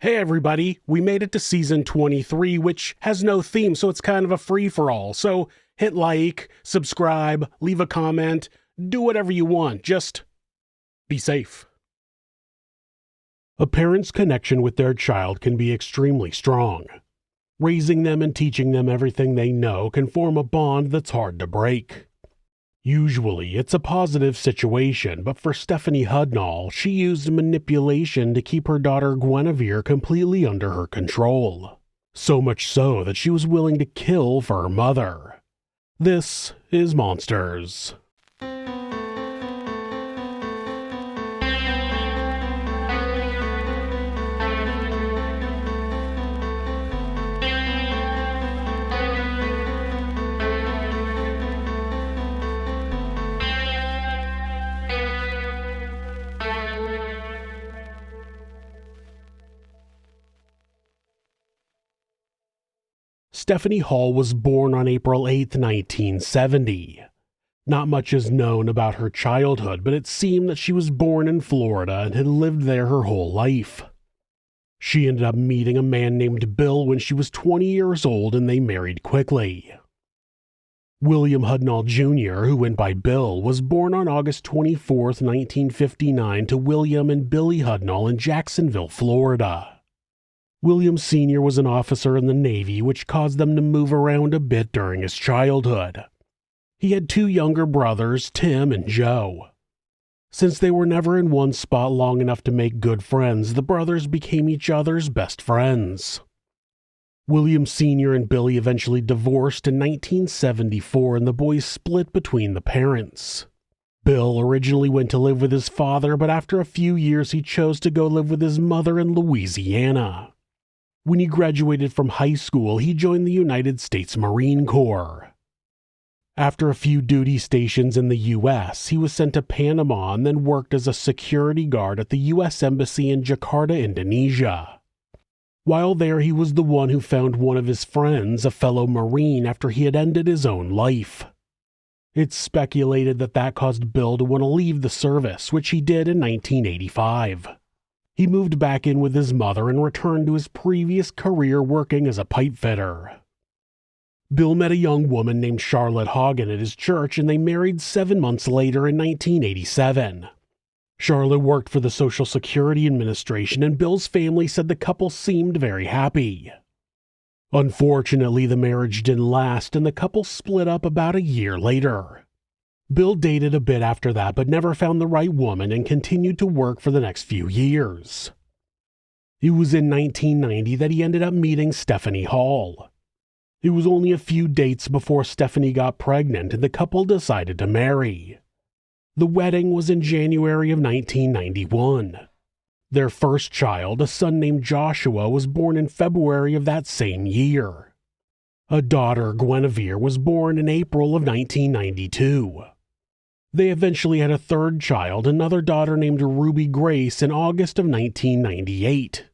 Hey everybody, we made it to season 23, which has no theme, so it's kind of a free-for-all. So hit like, subscribe, leave a comment, do whatever you want, just be safe. A parent's connection with their child can be extremely strong. Raising them and teaching them everything they know can form a bond that's hard to break. Usually, it's a positive situation, but for Stephanie Hudnall, she used manipulation to keep her daughter Guenevere completely under her control. So much so that she was willing to kill for her mother. This is Monsters. Stephanie Hall was born on April 8, 1970. Not much is known about her childhood, but it seemed that she was born in Florida and had lived there her whole life. She ended up meeting a man named Bill when she was 20 years old, and they married quickly. William Hudnall Jr., who went by Bill, was born on August 24, 1959 to William and Billy Hudnall in Jacksonville, Florida. William Sr. was an officer in the Navy, which caused them to move around a bit during his childhood. He had two younger brothers, Tim and Joe. Since they were never in one spot long enough to make good friends, the brothers became each other's best friends. William Sr. and Billy eventually divorced in 1974, and the boys split between the parents. Bill originally went to live with his father, but after a few years he chose to go live with his mother in Louisiana. When he graduated from high school, he joined the United States Marine Corps. After a few duty stations in the U.S., he was sent to Panama and then worked as a security guard at the U.S. Embassy in Jakarta, Indonesia. While there, he was the one who found one of his friends, a fellow Marine, after he had ended his own life. It's speculated that caused Bill to want to leave the service, which he did in 1985. He moved back in with his mother and returned to his previous career working as a pipe fitter. Bill met a young woman named Charlotte Hagen at his church, and they married 7 months later in 1987. Charlotte worked for the Social Security Administration, and Bill's family said the couple seemed very happy. Unfortunately, the marriage didn't last, and the couple split up about a year later. Bill dated a bit after that, but never found the right woman and continued to work for the next few years. It was in 1990 that he ended up meeting Stephanie Hall. It was only a few dates before Stephanie got pregnant and the couple decided to marry. The wedding was in January of 1991. Their first child, a son named Joshua, was born in February of that same year. A daughter, Guenevere, was born in April of 1992. They eventually had a third child, another daughter named Ruby Grace, in August of 1998.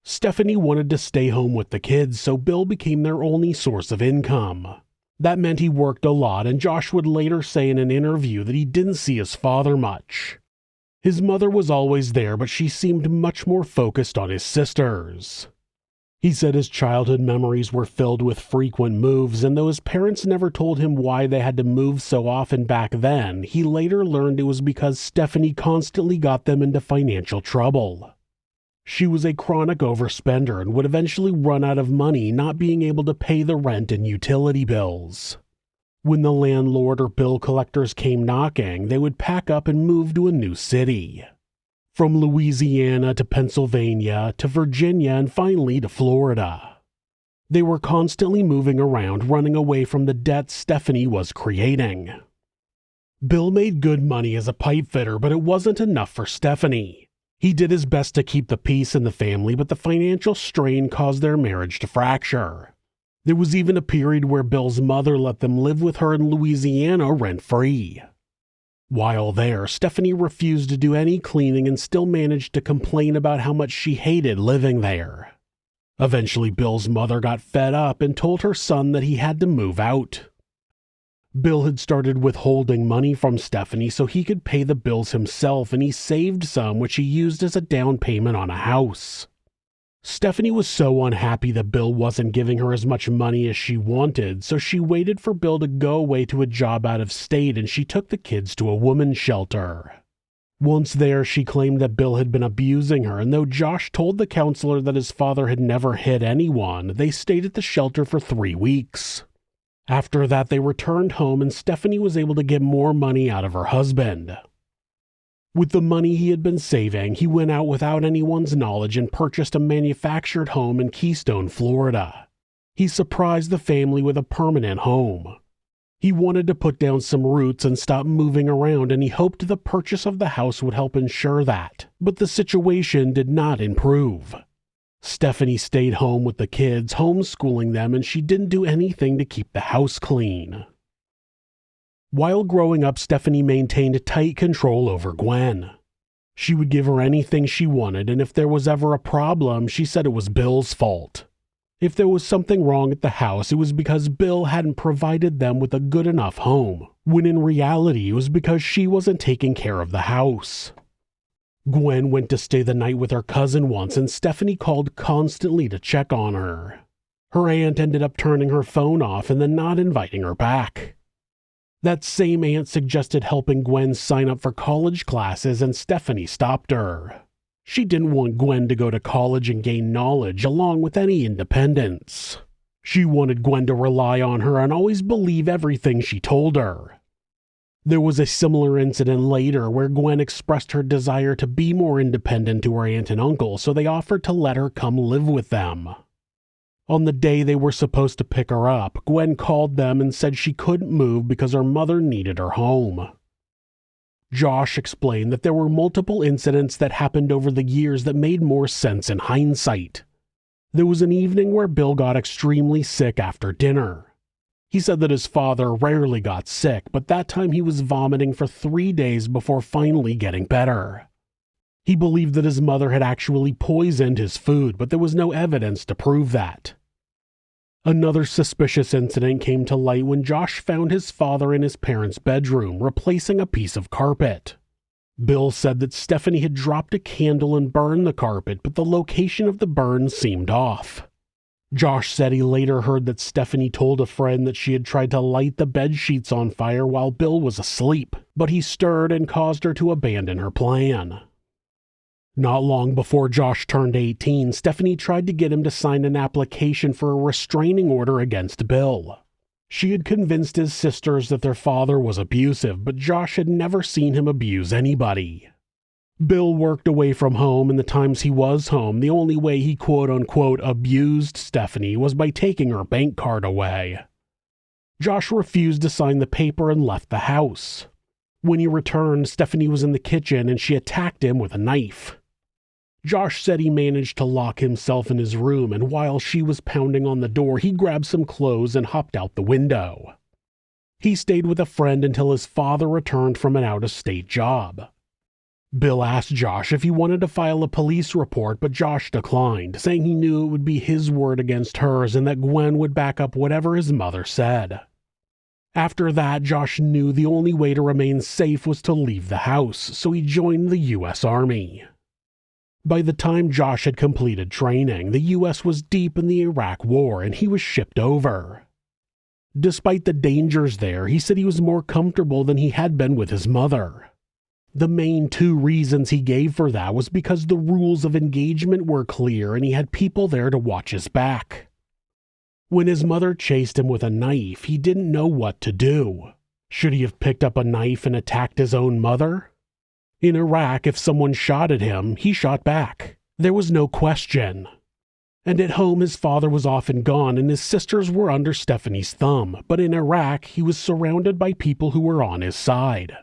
Stephanie wanted to stay home with the kids, so Bill became their only source of income. That meant he worked a lot, and Josh would later say in an interview that he didn't see his father much. His mother was always there, but she seemed much more focused on his sisters. He said his childhood memories were filled with frequent moves, and though his parents never told him why they had to move so often back then, he later learned it was because Stephanie constantly got them into financial trouble. She was a chronic overspender and would eventually run out of money, not being able to pay the rent and utility bills. When the landlord or bill collectors came knocking, they would pack up and move to a new city. From Louisiana to Pennsylvania to Virginia and finally to Florida. They were constantly moving around, running away from the debt Stephanie was creating. Bill made good money as a pipe fitter, but it wasn't enough for Stephanie. He did his best to keep the peace in the family, but the financial strain caused their marriage to fracture. There was even a period where Bill's mother let them live with her in Louisiana rent-free. While there, Stephanie refused to do any cleaning and still managed to complain about how much she hated living there. Eventually, Bill's mother got fed up and told her son that he had to move out. Bill had started withholding money from Stephanie so he could pay the bills himself, and he saved some which he used as a down payment on a house. Stephanie was so unhappy that Bill wasn't giving her as much money as she wanted, so she waited for Bill to go away to a job out of state and she took the kids to a women's shelter. Once there, she claimed that Bill had been abusing her, and though Josh told the counselor that his father had never hit anyone, they stayed at the shelter for 3 weeks. After that, they returned home and Stephanie was able to get more money out of her husband. With the money he had been saving, he went out without anyone's knowledge and purchased a manufactured home in Keystone, Florida. He surprised the family with a permanent home. He wanted to put down some roots and stop moving around, and he hoped the purchase of the house would help ensure that. But the situation did not improve. Stephanie stayed home with the kids, homeschooling them, and she didn't do anything to keep the house clean. While growing up, Stephanie maintained tight control over Gwen. She would give her anything she wanted, and if there was ever a problem, she said it was Bill's fault. If there was something wrong at the house, it was because Bill hadn't provided them with a good enough home, when in reality it was because she wasn't taking care of the house. Gwen went to stay the night with her cousin once, and Stephanie called constantly to check on her. Her aunt ended up turning her phone off and then not inviting her back. That same aunt suggested helping Gwen sign up for college classes, and Stephanie stopped her. She didn't want Gwen to go to college and gain knowledge along with any independence. She wanted Gwen to rely on her and always believe everything she told her. There was a similar incident later where Gwen expressed her desire to be more independent to her aunt and uncle, so they offered to let her come live with them. On the day they were supposed to pick her up, Gwen called them and said she couldn't move because her mother needed her home. Josh explained that there were multiple incidents that happened over the years that made more sense in hindsight. There was an evening where Bill got extremely sick after dinner. He said that his father rarely got sick, but that time he was vomiting for 3 days before finally getting better. He believed that his mother had actually poisoned his food, but there was no evidence to prove that. Another suspicious incident came to light when Josh found his father in his parents' bedroom, replacing a piece of carpet. Bill said that Stephanie had dropped a candle and burned the carpet, but the location of the burn seemed off. Josh said he later heard that Stephanie told a friend that she had tried to light the bed sheets on fire while Bill was asleep, but he stirred and caused her to abandon her plan. Not long before Josh turned 18, Stephanie tried to get him to sign an application for a restraining order against Bill. She had convinced his sisters that their father was abusive, but Josh had never seen him abuse anybody. Bill worked away from home, and the times he was home, the only way he quote-unquote abused Stephanie was by taking her bank card away. Josh refused to sign the paper and left the house. When he returned, Stephanie was in the kitchen and she attacked him with a knife. Josh said he managed to lock himself in his room, and while she was pounding on the door, he grabbed some clothes and hopped out the window. He stayed with a friend until his father returned from an out-of-state job. Bill asked Josh if he wanted to file a police report, but Josh declined, saying he knew it would be his word against hers and that Gwen would back up whatever his mother said. After that, Josh knew the only way to remain safe was to leave the house, so he joined the U.S. Army. By the time Josh had completed training, the U.S. was deep in the Iraq War and he was shipped over. Despite the dangers there, he said he was more comfortable than he had been with his mother. The main 2 reasons he gave for that was because the rules of engagement were clear and he had people there to watch his back. When his mother chased him with a knife, he didn't know what to do. Should he have picked up a knife and attacked his own mother? In Iraq, if someone shot at him, he shot back. There was no question. And at home, his father was often gone and his sisters were under Stephanie's thumb, but in Iraq, he was surrounded by people who were on his side.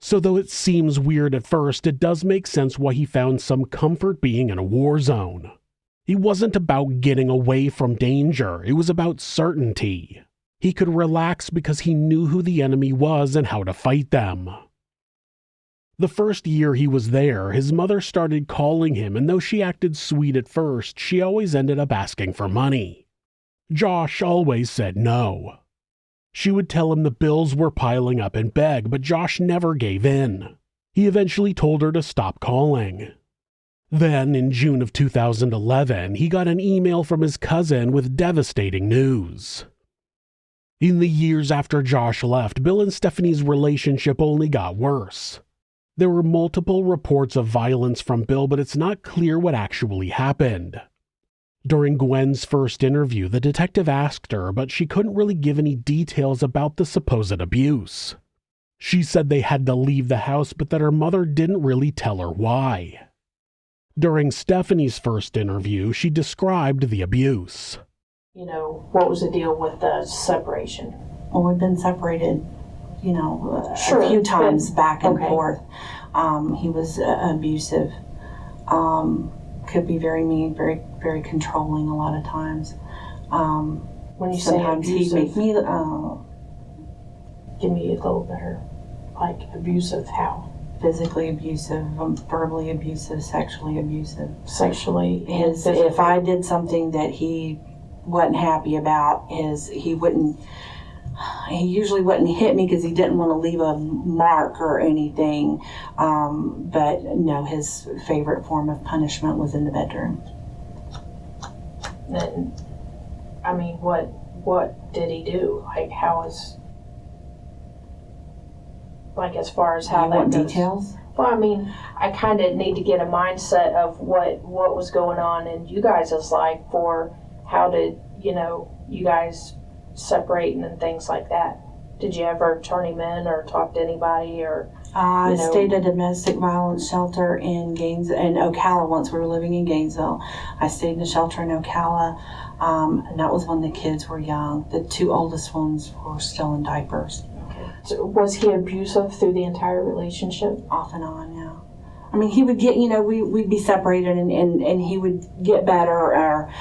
So though it seems weird at first, it does make sense why he found some comfort being in a war zone. It wasn't about getting away from danger, it was about certainty. He could relax because he knew who the enemy was and how to fight them. The first year he was there, his mother started calling him, and though she acted sweet at first, she always ended up asking for money. Josh always said no. She would tell him the bills were piling up and beg, but Josh never gave in. He eventually told her to stop calling. Then, in June of 2011, he got an email from his cousin with devastating news. In the years after Josh left, Bill and Stephanie's relationship only got worse. There were multiple reports of violence from Bill, but it's not clear what actually happened. During Gwen's first interview, the detective asked her, but she couldn't really give any details about the supposed abuse. She said they had to leave the house, but that her mother didn't really tell her why. During Stephanie's first interview, she described the abuse. What was the deal with the separation? Well, we've been separated, Sure, a few times back and okay. forth. He was abusive, could be very mean, very, very controlling a lot of times. When you say Sometimes he'd abusive, make me, give me a little better, like abusive how? physically abusive, verbally abusive, sexually abusive. Sexually and If physically. I did something that he wasn't happy about, he usually wouldn't hit me because he didn't want to leave a mark or anything. But no, his favorite form of punishment was in the bedroom. And what did he do? Like, as far as how You that want goes? details? Well, I kind of need to get a mindset of what was going on in you guys' life for how did, you guys separate and things like that. Did you ever turn him in or talk to anybody or? I stayed at a domestic violence shelter in Ocala once. We were living in Gainesville. I stayed in a shelter in Ocala, and that was when the kids were young. The two oldest ones were still in diapers. So was he abusive through the entire relationship? Off and on, yeah. He would get, we'd be separated and he would get better or,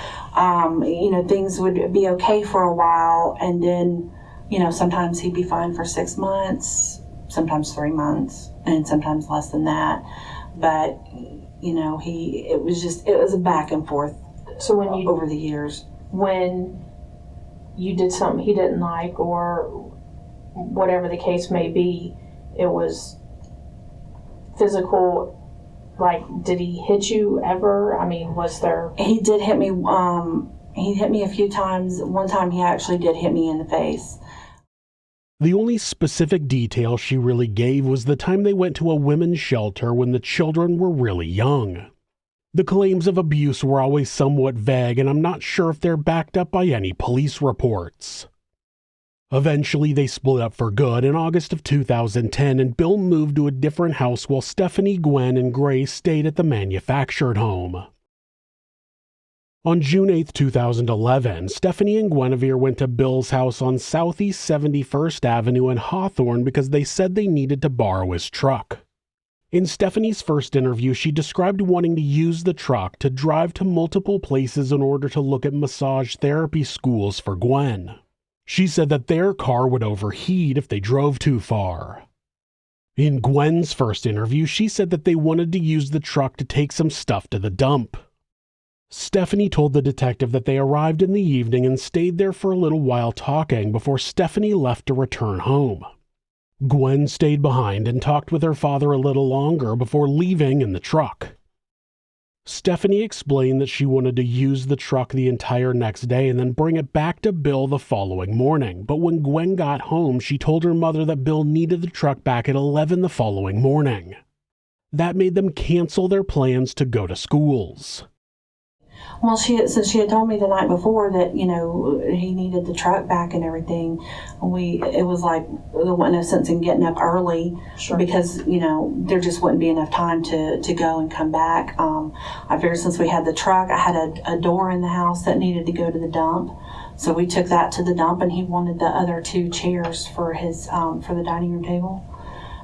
things would be okay for a while. And then, sometimes he'd be fine for 6 months, sometimes 3 months, and sometimes less than that. But, it was a back and forth. So over the years. When you did something he didn't like or whatever the case may be, it was physical. Like, did he hit you ever? Was there? He did hit me. He hit me a few times. One time he actually did hit me in the face. The only specific detail she really gave was the time they went to a women's shelter when the children were really young. The claims of abuse were always somewhat vague, and I'm not sure if they're backed up by any police reports. Eventually, they split up for good in August of 2010, and Bill moved to a different house while Stephanie, Gwen, and Grace stayed at the manufactured home. On June 8, 2011, Stephanie and Guenevere went to Bill's house on Southeast 71st Avenue in Hawthorne because they said they needed to borrow his truck. In Stephanie's first interview, she described wanting to use the truck to drive to multiple places in order to look at massage therapy schools for Gwen. She said that their car would overheat if they drove too far. In Gwen's first interview, she said that they wanted to use the truck to take some stuff to the dump. Stephanie told the detective that they arrived in the evening and stayed there for a little while talking before Stephanie left to return home. Gwen stayed behind and talked with her father a little longer before leaving in the truck. Stephanie explained that she wanted to use the truck the entire next day and then bring it back to Bill the following morning, but when Gwen got home, she told her mother that Bill needed the truck back at 11 the following morning. That made them cancel their plans to go to schools. Well, she had told me the night before that, he needed the truck back and everything. It was like there wasn't no sense in getting up early. Sure. Because, there just wouldn't be enough time to go and come back. I figured since we had the truck, I had a door in the house that needed to go to the dump. So we took that to the dump, and he wanted the other 2 chairs for his for the dining room table.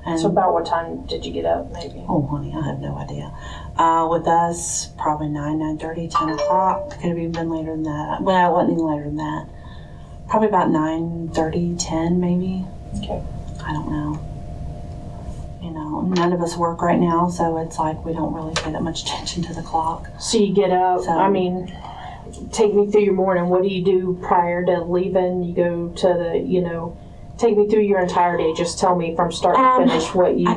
And So about what time did you get up, maybe? Oh, honey, I have no idea. With us, probably 9:30, 10 o'clock. Could have even been later than that. Well, it wasn't even later than that. Probably about 9:30, 10 maybe. Okay. I don't know. None of us work right now, so it's like we don't really pay that much attention to the clock. So you get up, take me through your morning. What do you do prior to leaving? You go to the, take me through your entire day. Just tell me from start to finish what you,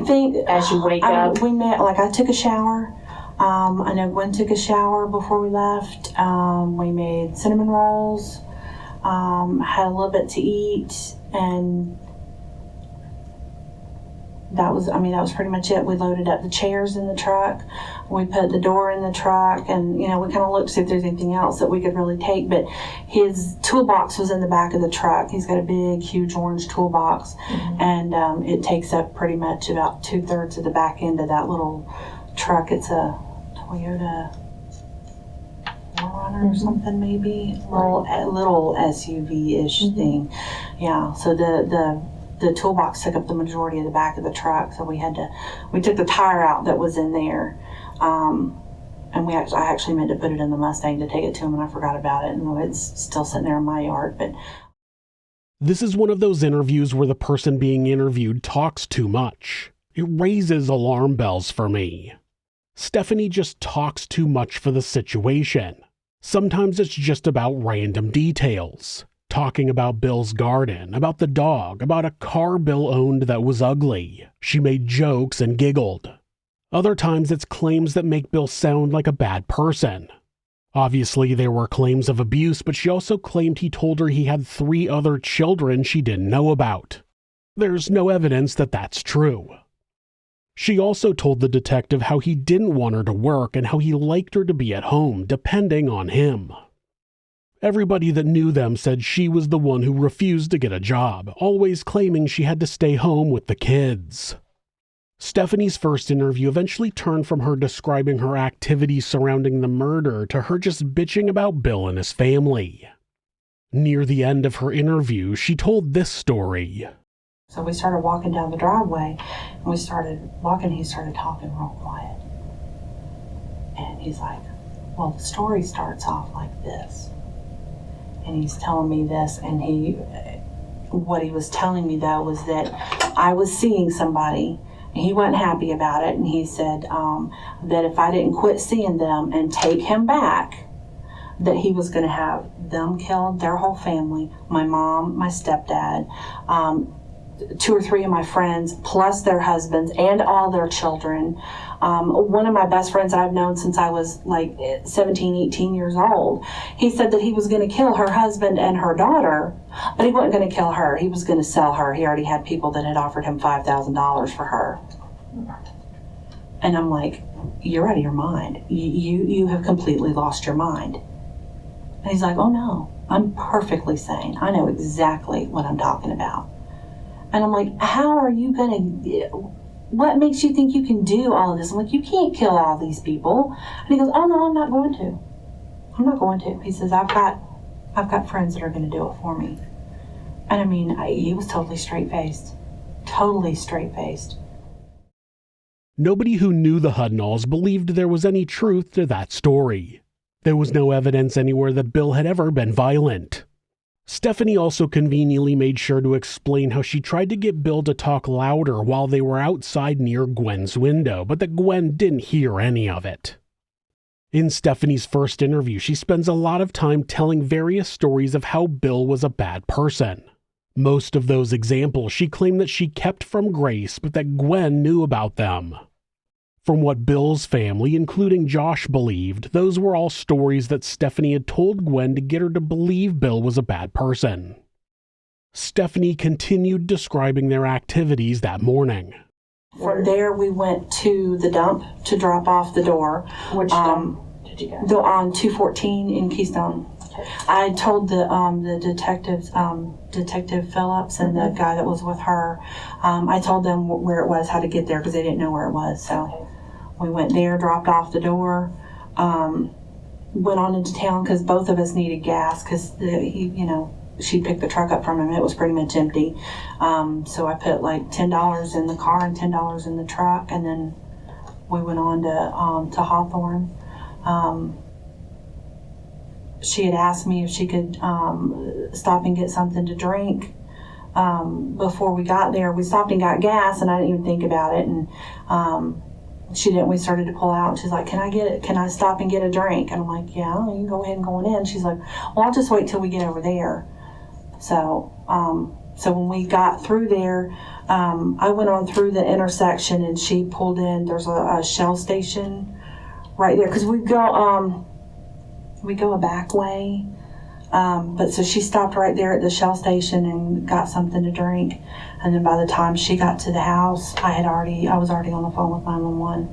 as you wake up. We met, I took a shower. I know Gwen took a shower before we left. We made cinnamon rolls, had a little bit to eat, and that was pretty much it. We loaded up the chairs in the truck. We put the door in the truck, and we kind of looked to see if there's anything else that we could really take. But his toolbox was in the back of the truck. He's got a big, huge orange toolbox, and it takes up pretty much about 2/3 of the back end of that little truck. It's a Toyota 4Runner or something, maybe little SUV-ish thing. Yeah. So the toolbox took up the majority of the back of the truck, so we took the tire out that was in there, and I actually meant to put it in the Mustang to take it to him, and I forgot about it, and it's still sitting there in my yard. But this is one of those interviews where the person being interviewed talks too much. It raises alarm bells for me. Stephanie just talks too much for the situation. Sometimes it's just about random details. Talking about Bill's garden, about the dog, about a car Bill owned that was ugly. She made jokes and giggled. Other times it's claims that make Bill sound like a bad person. Obviously there were claims of abuse, but she also claimed he told her he had 3 other children she didn't know about. There's no evidence that that's true. She also told the detective how he didn't want her to work and how he liked her to be at home, depending on him. Everybody that knew them said she was the one who refused to get a job, always claiming she had to stay home with the kids. Stephanie's first interview eventually turned from her describing her activities surrounding the murder to her just bitching about Bill and his family. Near the end of her interview, she told this story. So we started walking down the driveway, and we started walking. He started talking real quiet. And he's like, well, the story starts off like this. And he's telling me this, and what he was telling me, though, was that I was seeing somebody, and he wasn't happy about it, and he said that if I didn't quit seeing them and take him back, that he was going to have them killed, their whole family, my mom, my stepdad, 2 or 3 of my friends, plus their husbands and all their children. One of my best friends that I've known since I was like 17, 18 years old, he said that he was going to kill her husband and her daughter, but he wasn't going to kill her. He was going to sell her. He already had people that had offered him $5,000 for her. And I'm like, you're out of your mind. You have completely lost your mind. And he's like, oh no, I'm perfectly sane. I know exactly what I'm talking about. And I'm like, how are you going to, what makes you think you can do all of this? I'm like, you can't kill all these people. And he goes, oh no, I'm not going to. I'm not going to. He says, I've got friends that are going to do it for me. And I mean, he was totally straight-faced. Totally straight-faced. Nobody who knew the Hudnalls believed there was any truth to that story. There was no evidence anywhere that Bill had ever been violent. Stephanie also conveniently made sure to explain how she tried to get Bill to talk louder while they were outside near Gwen's window, but that Gwen didn't hear any of it. In Stephanie's first interview, she spends a lot of time telling various stories of how Bill was a bad person. Most of those examples she claimed that she kept from Grace, but that Gwen knew about them. From what Bill's family, including Josh, believed, those were all stories that Stephanie had told Gwen to get her to believe Bill was a bad person. Stephanie continued describing their activities that morning. From there, we went to the dump to drop off the door. Which dump did you go? On 214 in Keystone. Okay. I told the detectives, Detective Phillips and the guy that was with her, I told them where it was, how to get there, because they didn't know where it was. So we went there, dropped off the door, went on into town because both of us needed gas because she picked the truck up from him. It was pretty much empty. So I put like $10 in the car and $10 in the truck, and then we went on to Hawthorne. She had asked me if she could stop and get something to drink. Before we got there, we stopped and got gas, and I didn't even think about it. And she didn't. We started to pull out, and she's like, "Can I get it? Can I stop and get a drink?" And I'm like, "Yeah, you can go ahead and go on in." She's like, "Well, I'll just wait till we get over there." So when we got through there, I went on through the intersection, and she pulled in. There's a Shell station right there, because we go a back way. But so she stopped right there at the Shell station and got something to drink, and then by the time she got to the house, I was already on the phone with 911.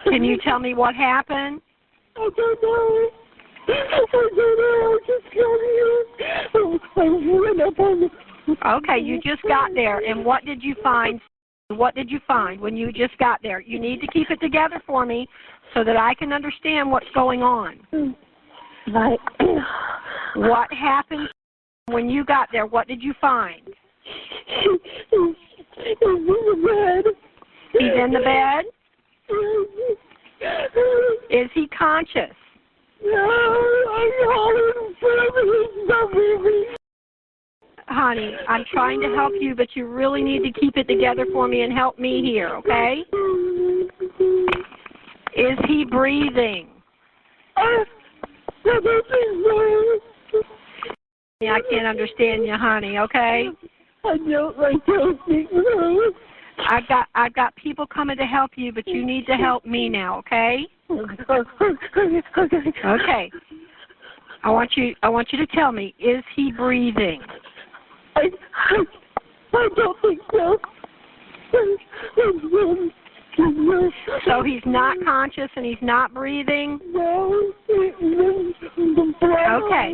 Can you tell me what happened? I don't know. I just got here. I went up on the... Okay, you just got there, and what did you find? What did you find when you just got there? You need to keep it together for me so that I can understand what's going on. Right. What happened when you got there? What did you find? He's in the bed. He's in the bed? Is he conscious? No, I'm calling him. He's not moving. Honey, I'm trying to help you, but you really need to keep it together for me and help me here, okay? Is he breathing? I don't think so. I can't understand you, honey, okay? I don't think so. I've got people coming to help you, but you need to help me now, okay? Okay. I want you to tell me, is he breathing? I don't think so. So he's not conscious and he's not breathing? No. Okay.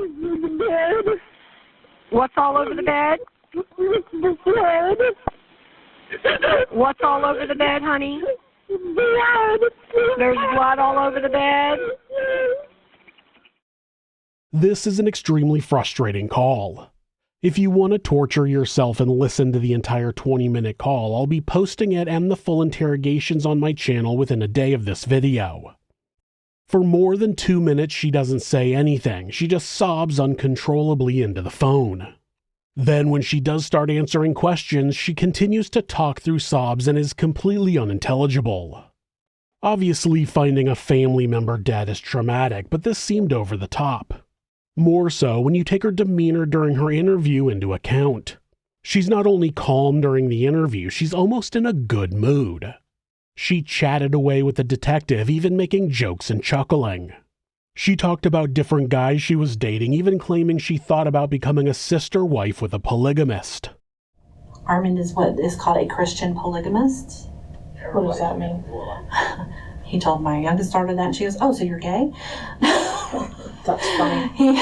What's all over the bed? The blood. What's all over the bed, honey? Blood. There's blood all over the bed? This is an extremely frustrating call. If you want to torture yourself and listen to the entire 20-minute call, I'll be posting it and the full interrogations on my channel within a day of this video. For more than 2 minutes, she doesn't say anything. She just sobs uncontrollably into the phone. Then when she does start answering questions, she continues to talk through sobs and is completely unintelligible. Obviously, finding a family member dead is traumatic, but this seemed over the top. More so when you take her demeanor during her interview into account. She's not only calm during the interview, she's almost in a good mood. She chatted away with the detective, even making jokes and chuckling. She talked about different guys she was dating, even claiming she thought about becoming a sister wife with a polygamist. Armand is what is called a Christian polygamist. What does that mean? He told my youngest daughter that, and she goes, "Oh, so you're gay?" That's funny. He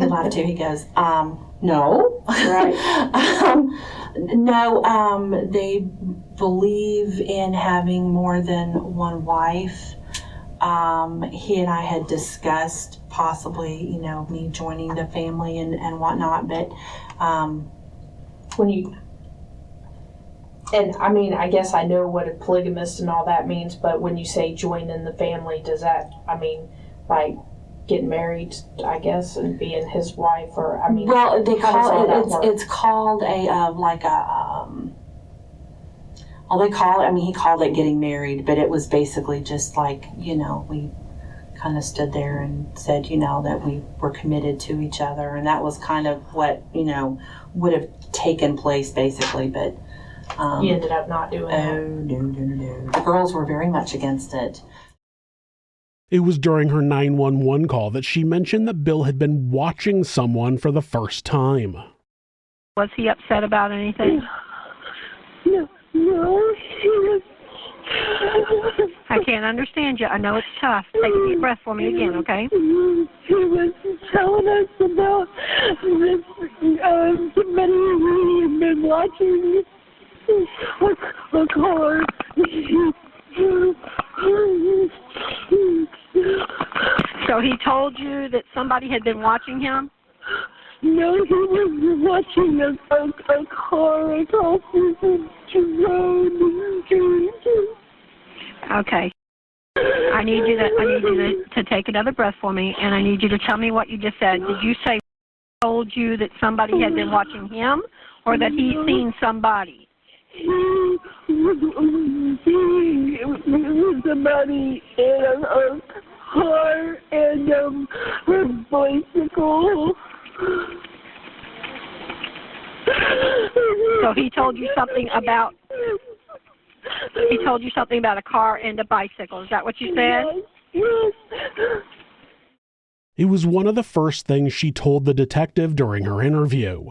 laughed too. He goes, "No." Right. No, they believe in having more than one wife. He and I had discussed possibly, me joining the family and whatnot, but When you, and I mean, I guess I know what a polygamist and all that means, but when you say join in the family, does that, like getting married, I guess, and being his wife, or well, they call it, it's called a well, they call it, he called it getting married, but it was basically just like, we kind of stood there and said, that we were committed to each other, and that was kind of what, would have taken place basically, but you ended up not doing that. No. The girls were very much against it. It was during her 911 call that she mentioned that Bill had been watching someone for the first time. Was he upset about anything? No, he was... I can't understand you. I know it's tough. Take a deep breath for me again, okay? He was telling us about this, somebody who had been watching a car. So he told you that somebody had been watching him? No, he was watching a car across the road. Okay. I need you to take another breath for me, and I need you to tell me what you just said. Did you say he told you that somebody had been watching him, or that he's seen somebody? He was seeing somebody in a car and a bicycle. So he told you something about... He told you something about a car and a bicycle. Is that what you said? Yes. It was one of the first things she told the detective during her interview.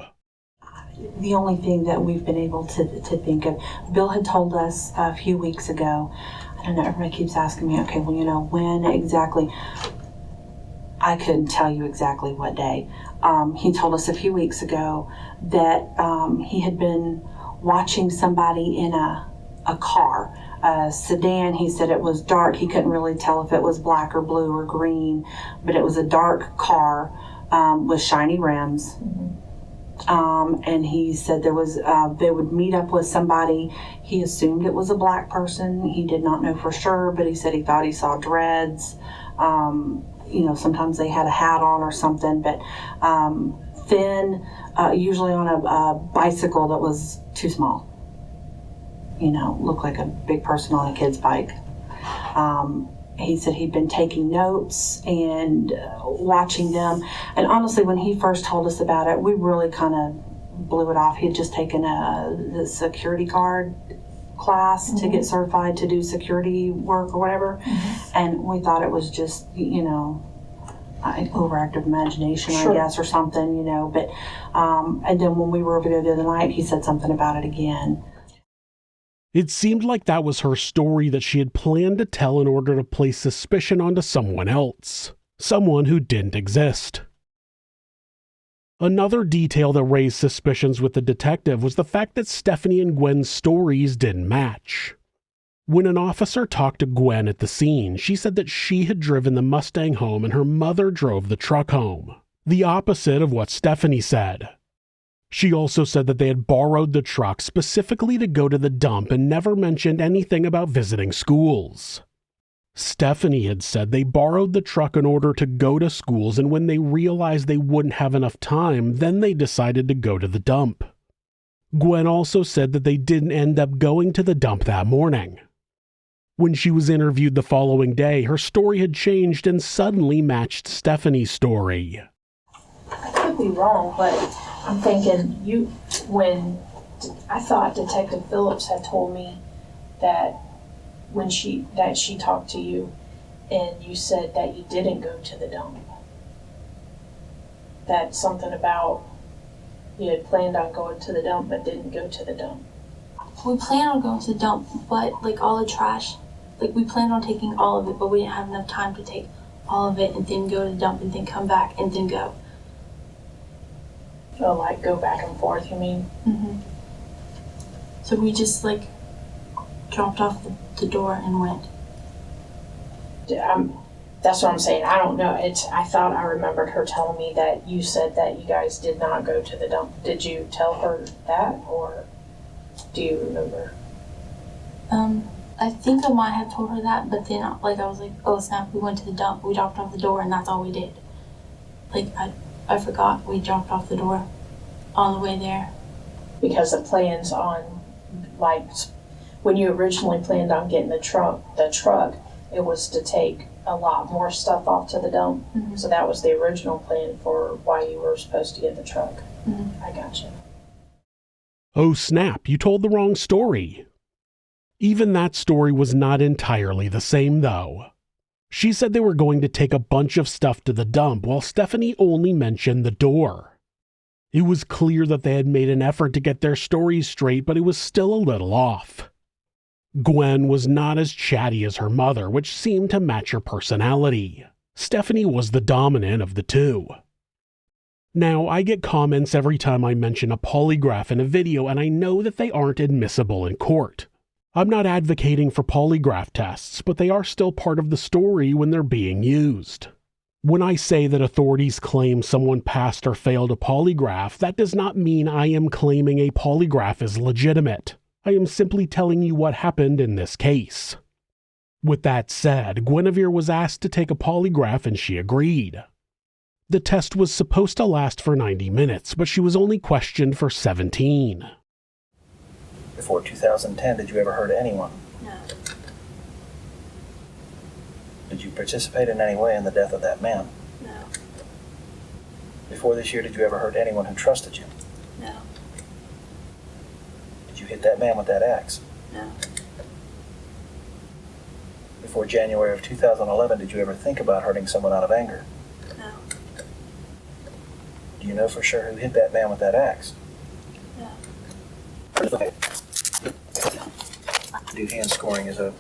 The only thing that we've been able to think of, Bill had told us a few weeks ago, I don't know, everybody keeps asking me, okay, well, you know, when exactly? I couldn't tell you exactly what day. He told us a few weeks ago that he had been watching somebody in a car, a sedan. He said it was dark. He couldn't really tell if it was black or blue or green, but it was a dark car with shiny rims. And he said there was they would meet up with somebody. He assumed it was a black person. He did not know for sure, but he said he thought he saw dreads. You know, sometimes they had a hat on or something, but thin, usually on a bicycle that was too small. You know, looked like a big person on a kid's bike. He said he'd been taking notes and watching them. And honestly, when he first told us about it, we really kind of blew it off. He had just taken the security guard class to get certified to do security work or whatever. And we thought it was just, you know, overactive imagination, I guess, or something, you know. But and then when we were over there the other night, he said something about it again. It seemed like that was her story that she had planned to tell in order to place suspicion onto someone else, someone who didn't exist. Another detail that raised suspicions with the detective was the fact that Stephanie and Gwen's stories didn't match. When an officer talked to Gwen at the scene, she said that she had driven the Mustang home and her mother drove the truck home, the opposite of what Stephanie said. She also said that they had borrowed the truck specifically to go to the dump and never mentioned anything about visiting schools. Stephanie had said they borrowed the truck in order to go to schools, and when they realized they wouldn't have enough time, then they decided to go to the dump. Gwen also said that they didn't end up going to the dump that morning. When she was interviewed the following day, her story had changed and suddenly matched Stephanie's story. I could be wrong, but I'm thinking I thought Detective Phillips had told me that when she talked to you and you said that you didn't go to the dump. That something about you had planned on going to the dump but didn't go to the dump. We planned on going to the dump, but like all the trash, like we planned on taking all of it, but we didn't have enough time to take all of it and then go to the dump and then come back and then go. Oh, like go back and forth, you mean? So we just like dropped off the door and went. That's what I'm saying. I don't know. I thought I remembered her telling me that you said that you guys did not go to the dump. Did you tell her that, or do you remember? I think I might have told her that, but then like I was like, oh snap, we went to the dump. We dropped off the door and that's all we did. Like I forgot we dropped off the door on the way there. Because the plans on, like, when you originally planned on getting the truck, it was to take a lot more stuff off to the dump. So that was the original plan for why you were supposed to get the truck. I gotcha. Oh snap, you told the wrong story. Even that story was not entirely the same, though. She said they were going to take a bunch of stuff to the dump, while Stephanie only mentioned the door. It was clear that they had made an effort to get their stories straight, but it was still a little off. Gwen was not as chatty as her mother, which seemed to match her personality. Stephanie was the dominant of the two. Now, I get comments every time I mention a polygraph in a video, and I know that they aren't admissible in court. I'm not advocating for polygraph tests, but they are still part of the story when they're being used. When I say that authorities claim someone passed or failed a polygraph, that does not mean I am claiming a polygraph is legitimate. I am simply telling you what happened in this case. With that said, Guenevere was asked to take a polygraph and she agreed. The test was supposed to last for 90 minutes, but she was only questioned for 17. Before 2010, did you ever hurt anyone? No. Did you participate in any way in the death of that man? No. Before this year, did you ever hurt anyone who trusted you? No. Did you hit that man with that axe? No. before January of 2011, did you ever think about hurting someone out of anger? No. Do you know for sure who hit that man with that axe? No. I do hand scoring as a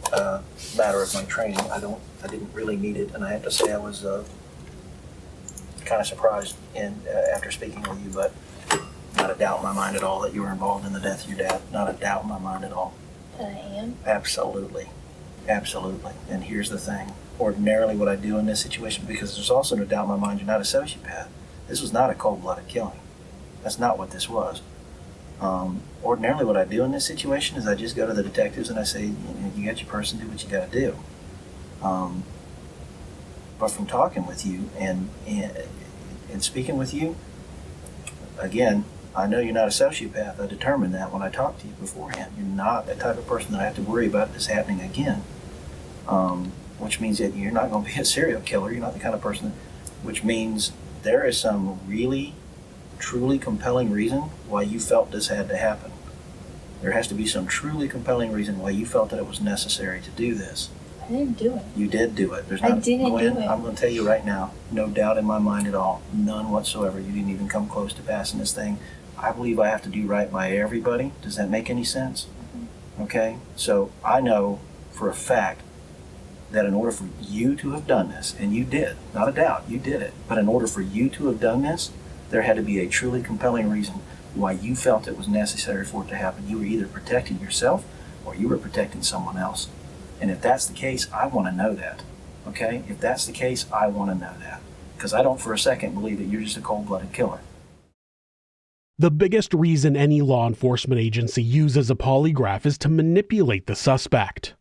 matter of my training. I didn't really need it, and I have to say I was kind of surprised after speaking with you, but not a doubt in my mind at all that you were involved in the death of your dad. Not a doubt in my mind at all. That I am? Absolutely. Absolutely. And here's the thing. Ordinarily what I do in this situation, because there's also no doubt in my mind you're not a sociopath. This was not a cold-blooded killing. That's not what this was. Ordinarily what I do in this situation is I just go to the detectives and I say, you got your person, do what you got to do. But from talking with you and speaking with you, again, I know you're not a sociopath. I determined that when I talked to you beforehand. You're not the type of person that I have to worry about this happening again. Which means that you're not going to be a serial killer. You're not the kind of person which means there is some really, truly compelling reason why you felt this had to happen. There has to be some truly compelling reason why you felt that it was necessary to do this. I didn't do it. You did do it. I didn't Gwen, do it. I'm going to tell you right now, no doubt in my mind at all, none whatsoever. You didn't even come close to passing this thing. I believe I have to do right by everybody. Does that make any sense? Mm-hmm. Okay? So I know for a fact that in order for you to have done this, and you did, not a doubt, you did it, but in order for you to have done this, there had to be a truly compelling reason why you felt it was necessary for it to happen. You were either protecting yourself or you were protecting someone else. And if that's the case, I want to know that. Okay? If that's the case, I want to know that. Because I don't for a second believe that you're just a cold-blooded killer. The biggest reason any law enforcement agency uses a polygraph is to manipulate the suspect.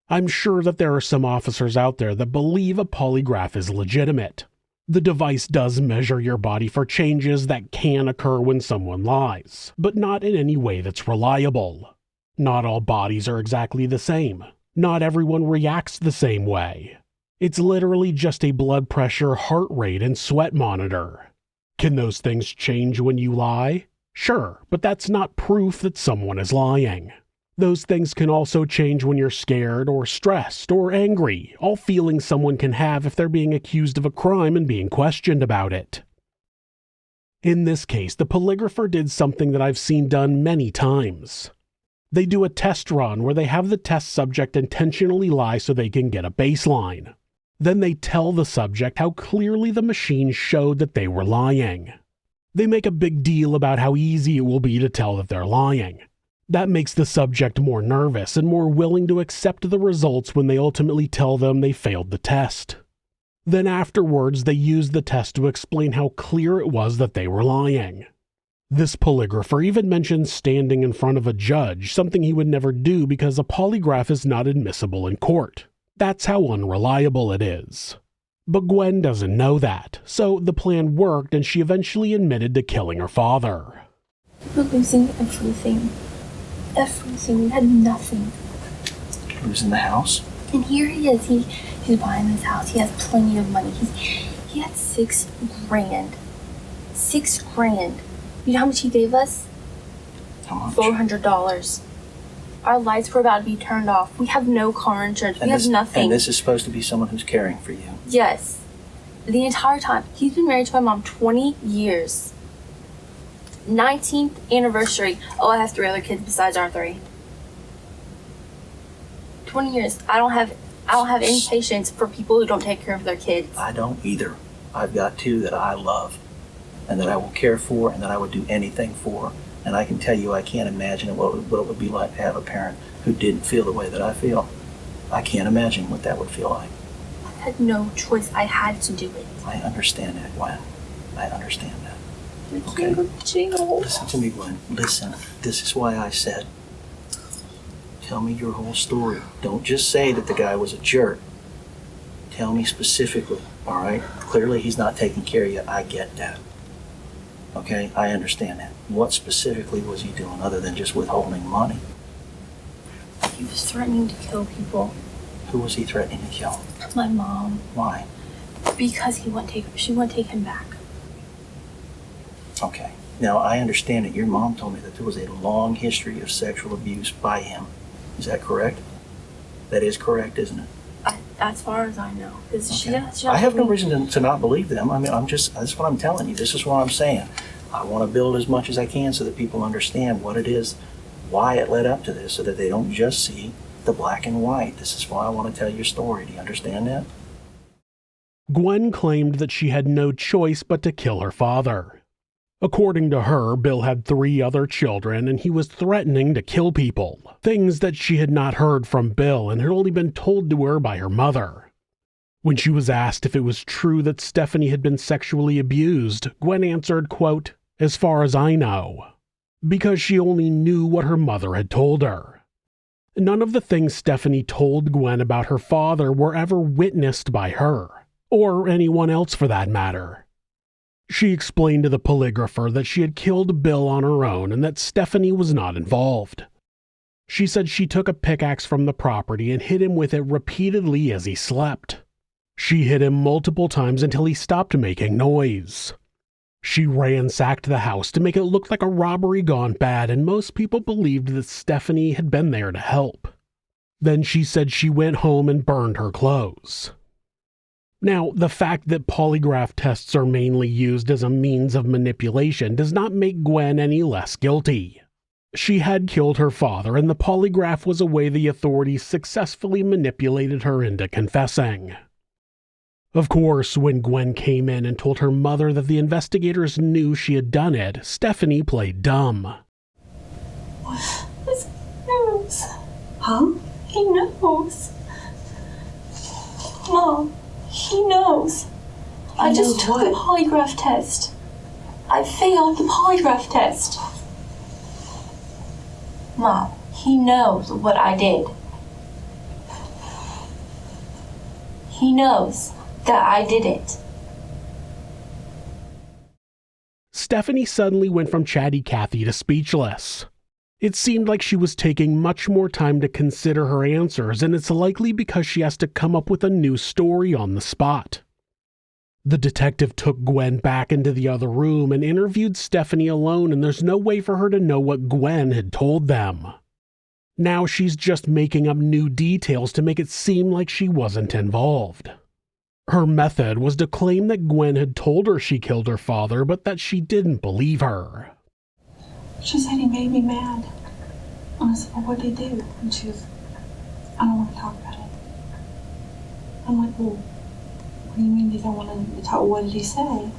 I'm sure that there are some officers out there that believe a polygraph is legitimate. The device does measure your body for changes that can occur when someone lies, but not in any way that's reliable. Not all bodies are exactly the same. Not everyone reacts the same way. It's literally just a blood pressure, heart rate, and sweat monitor. Can those things change when you lie? Sure, but that's not proof that someone is lying. Those things can also change when you're scared or stressed or angry, all feelings someone can have if they're being accused of a crime and being questioned about it. In this case, the polygrapher did something that I've seen done many times. They do a test run where they have the test subject intentionally lie so they can get a baseline. Then they tell the subject how clearly the machine showed that they were lying. They make a big deal about how easy it will be to tell that they're lying. That makes the subject more nervous and more willing to accept the results when they ultimately tell them they failed the test. Then afterwards, they use the test to explain how clear it was that they were lying. This polygrapher even mentions standing in front of a judge, something he would never do because a polygraph is not admissible in court. That's how unreliable it is. But Gwen doesn't know that, so the plan worked and she eventually admitted to killing her father. We're losing everything. Everything. We had nothing. Who's in the house? And here he is. He's buying this house. He has plenty of money. He had $6 grand. $6 grand. You know how much he gave us? How much? $400. Our lights were about to be turned off. We have no car insurance. We have nothing. And this is supposed to be someone who's caring for you. Yes. The entire time. He's been married to my mom 20 years. 19th anniversary. Oh, I have 3 other kids besides our 3. 20 years. I don't have any patience for people who don't take care of their kids. I don't either. I've got 2 that I love and that I will care for and that I would do anything for. And I can tell you, I can't imagine what it would be like to have a parent who didn't feel the way that I feel. I can't imagine what that would feel like. I had no choice. I had to do it. I understand that, Gwen. I understand that. I can't go to jail. Listen to me, Gwen. Listen. This is why I said, tell me your whole story. Don't just say that the guy was a jerk. Tell me specifically, all right? Clearly he's not taking care of you. I get that. Okay, I understand that. What specifically was he doing other than just withholding money? He was threatening to kill people. Who was he threatening to kill? My mom. Why? Because she wouldn't take him back. Okay. Now, I understand that your mom told me that there was a long history of sexual abuse by him. Is that correct? That is correct, isn't it? I as far as I know. Because she Okay. she I have no told me- reason to not believe them. I mean, that's what I'm telling you. This is what I'm saying. I want to build as much as I can so that people understand what it is, why it led up to this, so that they don't just see the black and white. This is why I want to tell your story. Do you understand that? Gwen claimed that she had no choice but to kill her father. According to her, Bill had 3 other children and he was threatening to kill people, things that she had not heard from Bill and had only been told to her by her mother. When she was asked if it was true that Stephanie had been sexually abused, Gwen answered, quote, "As far as I know," because she only knew what her mother had told her. None of the things Stephanie told Gwen about her father were ever witnessed by her, or anyone else for that matter. She explained to the polygrapher that she had killed Bill on her own and that Stephanie was not involved. She said she took a pickaxe from the property and hit him with it repeatedly as he slept. She hit him multiple times until he stopped making noise. She ransacked the house to make it look like a robbery gone bad, and most people believed that Stephanie had been there to help. Then she said she went home and burned her clothes. Now, the fact that polygraph tests are mainly used as a means of manipulation does not make Gwen any less guilty. She had killed her father, and the polygraph was a way the authorities successfully manipulated her into confessing. Of course, when Gwen came in and told her mother that the investigators knew she had done it, Stephanie played dumb. He knows. Huh? He knows. Mom, he knows. I just knows took the what? polygraph test. I failed the polygraph test. Mom, he knows what I did. He knows that I did it. Stephanie suddenly went from chatty Cathy to speechless. It seemed like she was taking much more time to consider her answers, and it's likely because she has to come up with a new story on the spot. The detective took Gwen back into the other room and interviewed Stephanie alone, and there's no way for her to know what Gwen had told them. Now she's just making up new details to make it seem like she wasn't involved. Her method was to claim that Gwen had told her she killed her father, but that she didn't believe her. She said he made me mad. And I said, well, what did he do? And she was, I don't want to talk about it. I'm like, well, what do you mean you don't want to talk? What did he say?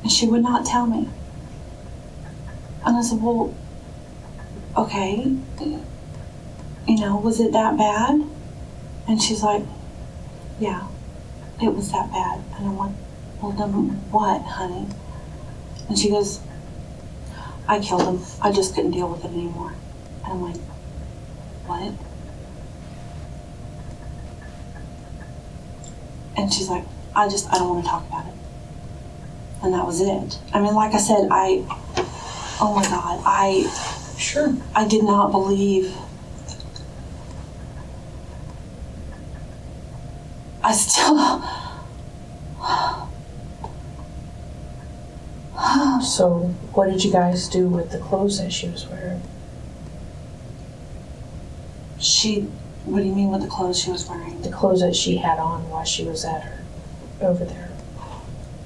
And she would not tell me. And I said, well, okay, you know, was it that bad? And she's like, yeah, it was that bad. And I'm like, well, then what, honey? And she goes, I killed him. I just couldn't deal with it anymore. And I'm like, what? And she's like, I don't want to talk about it. And that was it. I mean, like I said, oh my God, I did not believe. I still. So, what did you guys do with the clothes that she was wearing? What do you mean with the clothes she was wearing? The clothes that she had on while she was at her, over there.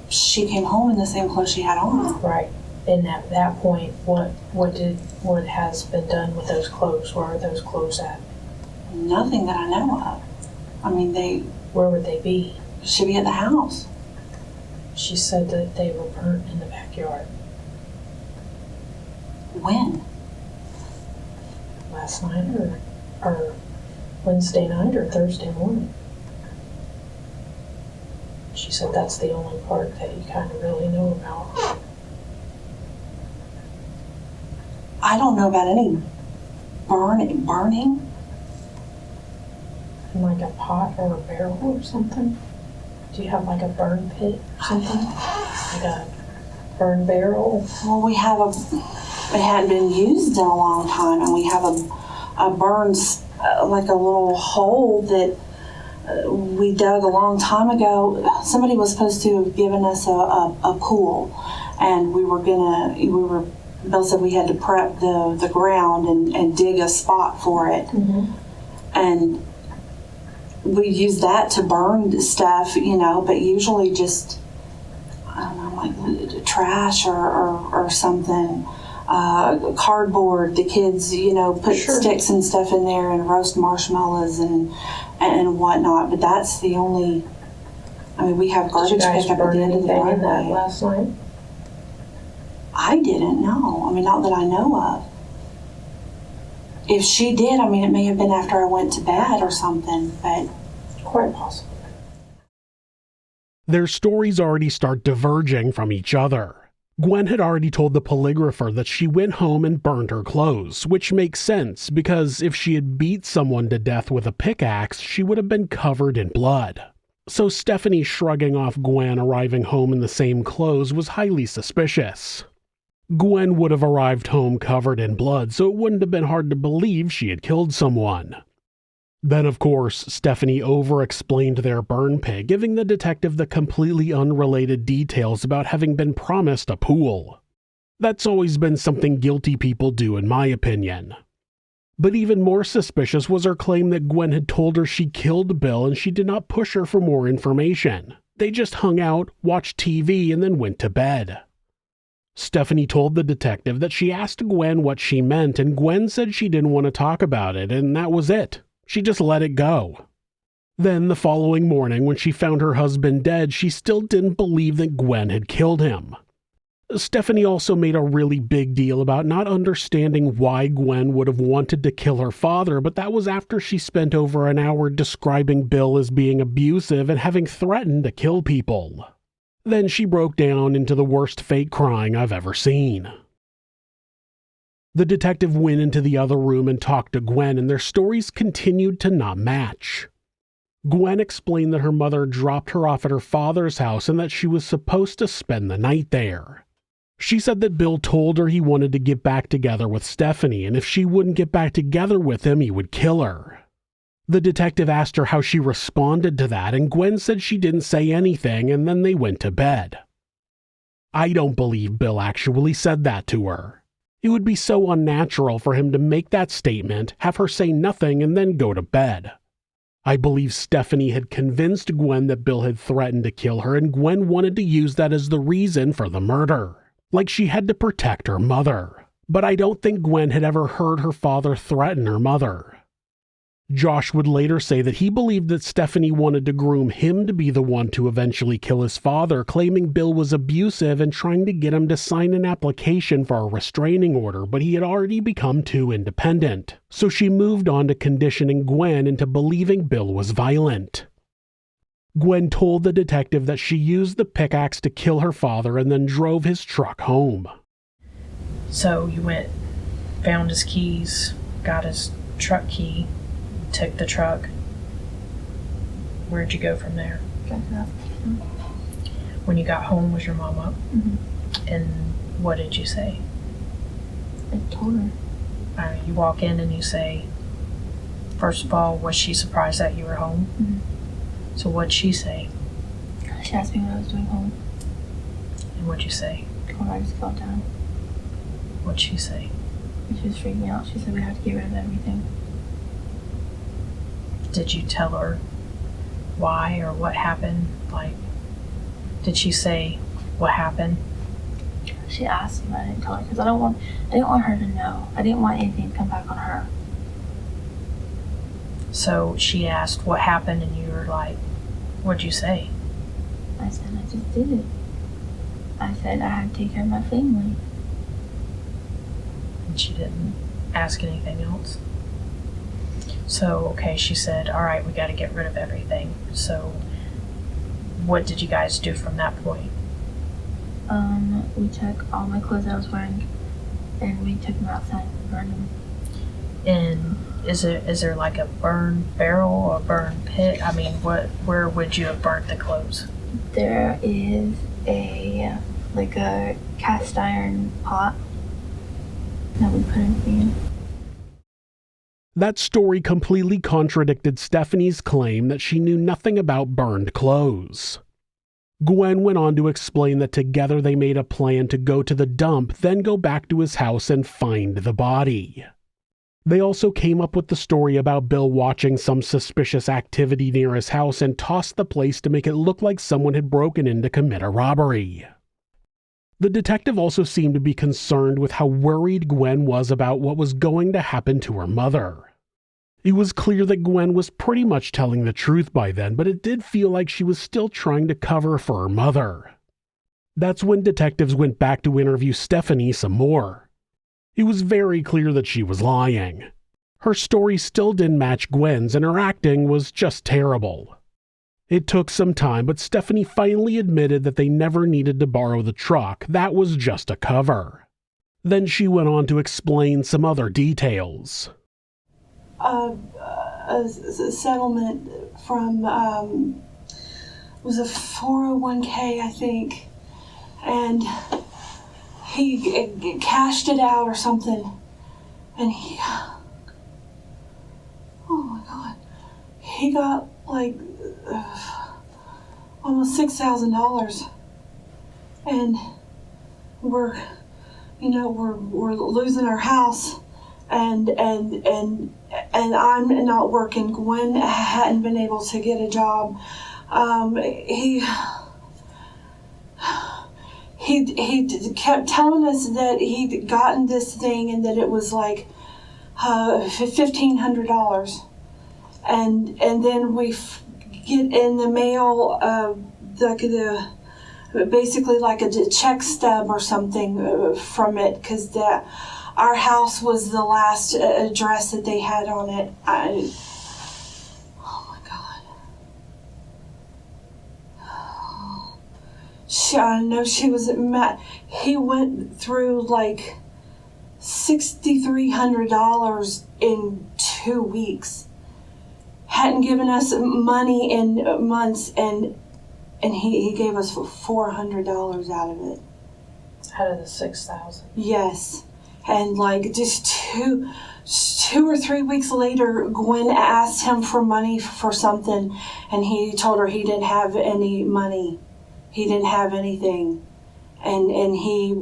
She came home in the same clothes she had on. Right. And at that point, what has been done with those clothes? Where are those clothes at? Nothing that I know of. I mean, Where would they be? should be at the house. She said that they were burnt in the backyard When? last night or Wednesday night or Thursday morning. She said that's the only part that you kind of really know about. I don't know about any burning. In like a pot or a barrel or something? Do you have like a burn pit or something? Like a burn barrel? Well, we have it hadn't been used in a long time, and we have a burns, like a little hole that we dug a long time ago. Somebody was supposed to have given us a pool, and Bill said we had to prep the ground and dig a spot for it. Mm-hmm. And we use that to burn stuff, but usually just, I don't know, like trash or something. Cardboard, the kids, put sticks and stuff in there and roast marshmallows and whatnot. But that's the only, we have garbage pickup at the end of the driveway. That last night? I didn't know. Not that I know of. If she did, it may have been after I went to bed or something, but quite possible. Their stories already start diverging from each other. Gwen had already told the polygrapher that she went home and burned her clothes, which makes sense because if she had beat someone to death with a pickaxe, she would have been covered in blood. So Stephanie shrugging off Gwen arriving home in the same clothes was highly suspicious. Gwen would have arrived home covered in blood, so it wouldn't have been hard to believe she had killed someone. Then, of course, Stephanie over-explained their burn pit, giving the detective the completely unrelated details about having been promised a pool. That's always been something guilty people do, in my opinion. But even more suspicious was her claim that Gwen had told her she killed Bill and she did not push her for more information. They just hung out, watched TV, and then went to bed. Stephanie told the detective that she asked Gwen what she meant, and Gwen said she didn't want to talk about it, and that was it. She just let it go. Then the following morning, when she found her husband dead, she still didn't believe that Gwen had killed him. Stephanie also made a really big deal about not understanding why Gwen would have wanted to kill her father, but that was after she spent over an hour describing Bill as being abusive and having threatened to kill people. Then she broke down into the worst fake crying I've ever seen. The detective went into the other room and talked to Gwen, and their stories continued to not match. Gwen explained that her mother dropped her off at her father's house and that she was supposed to spend the night there. She said that Bill told her he wanted to get back together with Stephanie, and if she wouldn't get back together with him, he would kill her. The detective asked her how she responded to that, and Gwen said she didn't say anything, and then they went to bed. I don't believe Bill actually said that to her. It would be so unnatural for him to make that statement, have her say nothing, and then go to bed. I believe Stephanie had convinced Gwen that Bill had threatened to kill her, and Gwen wanted to use that as the reason for the murder. Like she had to protect her mother. But I don't think Gwen had ever heard her father threaten her mother. Josh would later say that he believed that Stephanie wanted to groom him to be the one to eventually kill his father, claiming Bill was abusive and trying to get him to sign an application for a restraining order, but he had already become too independent. So she moved on to conditioning Gwen into believing Bill was violent. Gwen told the detective that she used the pickaxe to kill her father and then drove his truck home. So you went, found his keys, got his truck key, took the truck. Where'd you go from there? When you got home, was your mom up? Mm-hmm. And what did you say? I told her. You walk in and you say, first of all, was she surprised that you were home? Mm-hmm. So what'd she say? She asked me what I was doing home. And what'd you say? I told her I just felt down. What'd she say? She was freaking out. She said we had to get rid of everything. Did you tell her why or what happened? Did she say what happened? She asked me, but I didn't tell her because I didn't want her to know. I didn't want anything to come back on her. So she asked what happened, and you were like, what'd you say? I said I just did it. I said I had to take care of my family. And she didn't ask anything else? So, okay, she said, all right, we got to get rid of everything. So, what did you guys do from that point? We took all my clothes I was wearing, and we took them outside and burned them. And is there like a burn barrel or burn pit? Where would you have burnt the clothes? There is a cast iron pot that we put everything in. That story completely contradicted Stephanie's claim that she knew nothing about burned clothes. Gwen went on to explain that together they made a plan to go to the dump, then go back to his house and find the body. They also came up with the story about Bill watching some suspicious activity near his house and tossed the place to make it look like someone had broken in to commit a robbery. The detective also seemed to be concerned with how worried Gwen was about what was going to happen to her mother. It was clear that Gwen was pretty much telling the truth by then, but it did feel like she was still trying to cover for her mother. That's when detectives went back to interview Stephanie some more. It was very clear that she was lying. Her story still didn't match Gwen's, and her acting was just terrible. It took some time, but Stephanie finally admitted that they never needed to borrow the truck. That was just a cover. Then she went on to explain some other details. A settlement from, was a 401k, I think, and he cashed it out or something, and oh my God, he got like almost $6,000, and we're losing our house, and I'm not working. Gwen hadn't been able to get a job. He kept telling us that he'd gotten this thing and that it was like $1,500, and then we get in the mail basically like a check stub or something from it, because our house was the last address that they had on it. Oh my God. I know she was mad. He went through like $6,300 in 2 weeks. Hadn't given us money in months, and he gave us $400 out of it. Out of the 6,000. Yes. And like just two or 3 weeks later, Gwen asked him for money for something, and he told her he didn't have any money. He didn't have anything. And he...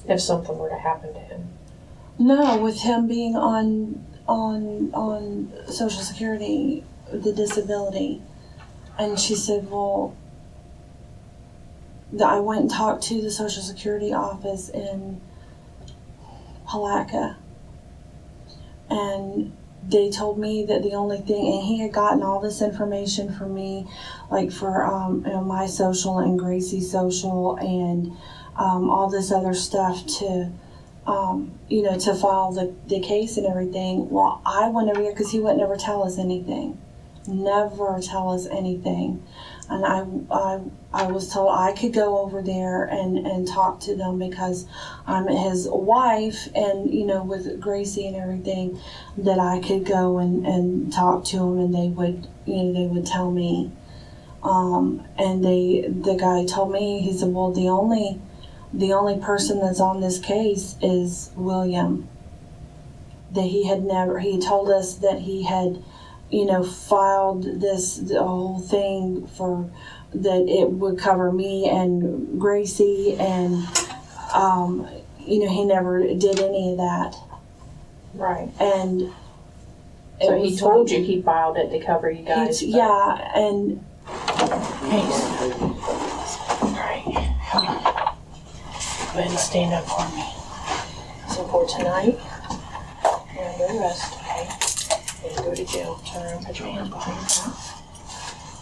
If something were to happen to him. No, with him being on Social Security, the disability. And she said, well, I went and talked to the Social Security office in Palatka, and they told me that the only thing, and he had gotten all this information from me, like for my social and Gracie's social, and all this other stuff to to file the case and everything. Well, I went over there because he would never tell us anything. Never tell us anything. And I was told I could go over there and talk to them because I'm his wife, and with Gracie and everything, that I could go and talk to them, and they would tell me. And the guy told me, he said, well, the only person that's on this case is William. That he told us that he had filed the whole thing for that it would cover me and Gracie, and he never did any of that. Right. And so he told you he filed it to cover you guys. Yeah, and Alright. Go ahead and stand up for me. So for tonight, you're under arrest, okay? And go to jail. Turn around, put your hands behind your back.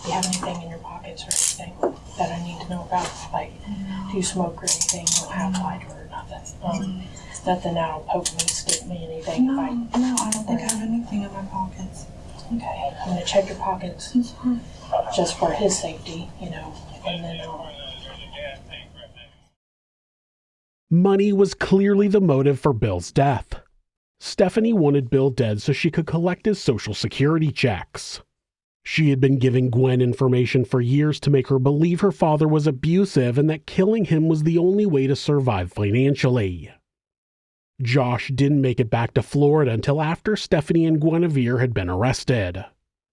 Do you have anything in your pockets or anything that I need to know about? Like, do you smoke or anything? You don't have lighter or nothing? Nothing that'll poke me, stick me, anything? no, I don't think I have anything in my pockets. Okay, I'm gonna check your pockets just for his safety, and then Money was clearly the motive for Bill's death. Stephanie wanted Bill dead so she could collect his Social Security checks. She had been giving Gwen information for years to make her believe her father was abusive and that killing him was the only way to survive financially. Josh didn't make it back to Florida until after Stephanie and Guenevere had been arrested.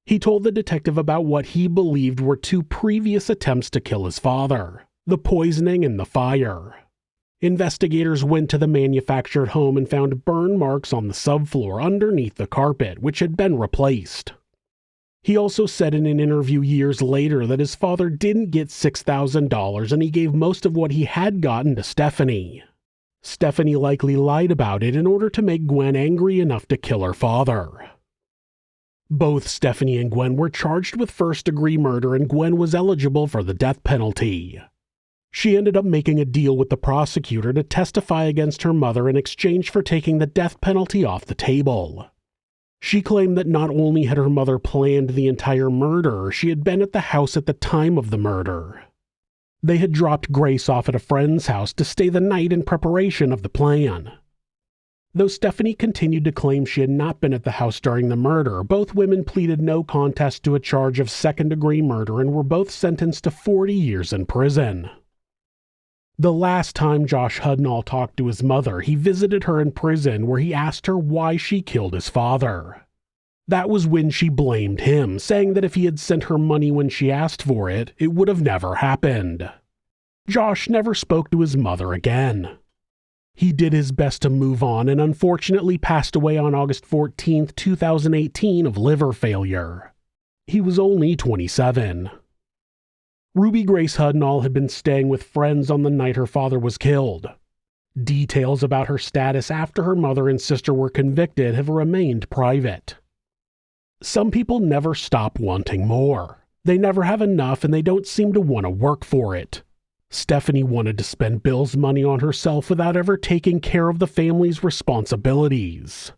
He told the detective about what he believed were 2 previous attempts to kill his father, the poisoning and the fire. Investigators went to the manufactured home and found burn marks on the subfloor underneath the carpet, which had been replaced. He also said in an interview years later that his father didn't get $6,000 and he gave most of what he had gotten to Stephanie. Stephanie likely lied about it in order to make Gwen angry enough to kill her father. Both Stephanie and Gwen were charged with first-degree murder, and Gwen was eligible for the death penalty. She ended up making a deal with the prosecutor to testify against her mother in exchange for taking the death penalty off the table. She claimed that not only had her mother planned the entire murder, she had been at the house at the time of the murder. They had dropped Grace off at a friend's house to stay the night in preparation of the plan. Though Stephanie continued to claim she had not been at the house during the murder, both women pleaded no contest to a charge of second-degree murder and were both sentenced to 40 years in prison. The last time Josh Hudnall talked to his mother, he visited her in prison where he asked her why she killed his father. That was when she blamed him, saying that if he had sent her money when she asked for it, it would have never happened. Josh never spoke to his mother again. He did his best to move on and unfortunately passed away on August 14, 2018 of liver failure. He was only 27. Ruby Grace Hudnall had been staying with friends on the night her father was killed. Details about her status after her mother and sister were convicted have remained private. Some people never stop wanting more. They never have enough and they don't seem to want to work for it. Stephanie wanted to spend Bill's money on herself without ever taking care of the family's responsibilities.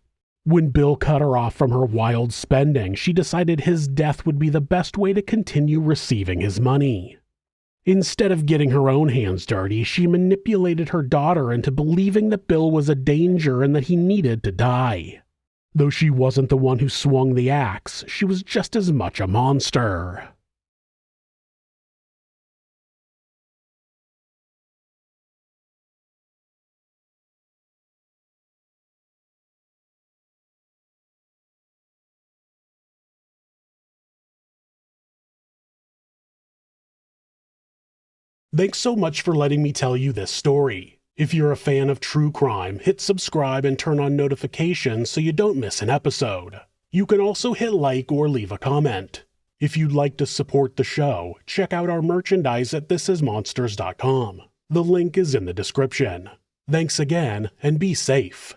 When Bill cut her off from her wild spending, she decided his death would be the best way to continue receiving his money. Instead of getting her own hands dirty, she manipulated her daughter into believing that Bill was a danger and that he needed to die. Though she wasn't the one who swung the axe, she was just as much a monster. Thanks so much for letting me tell you this story. If you're a fan of true crime, hit subscribe and turn on notifications so you don't miss an episode. You can also hit like or leave a comment. If you'd like to support the show, check out our merchandise at thisismonsters.com. The link is in the description. Thanks again, and be safe.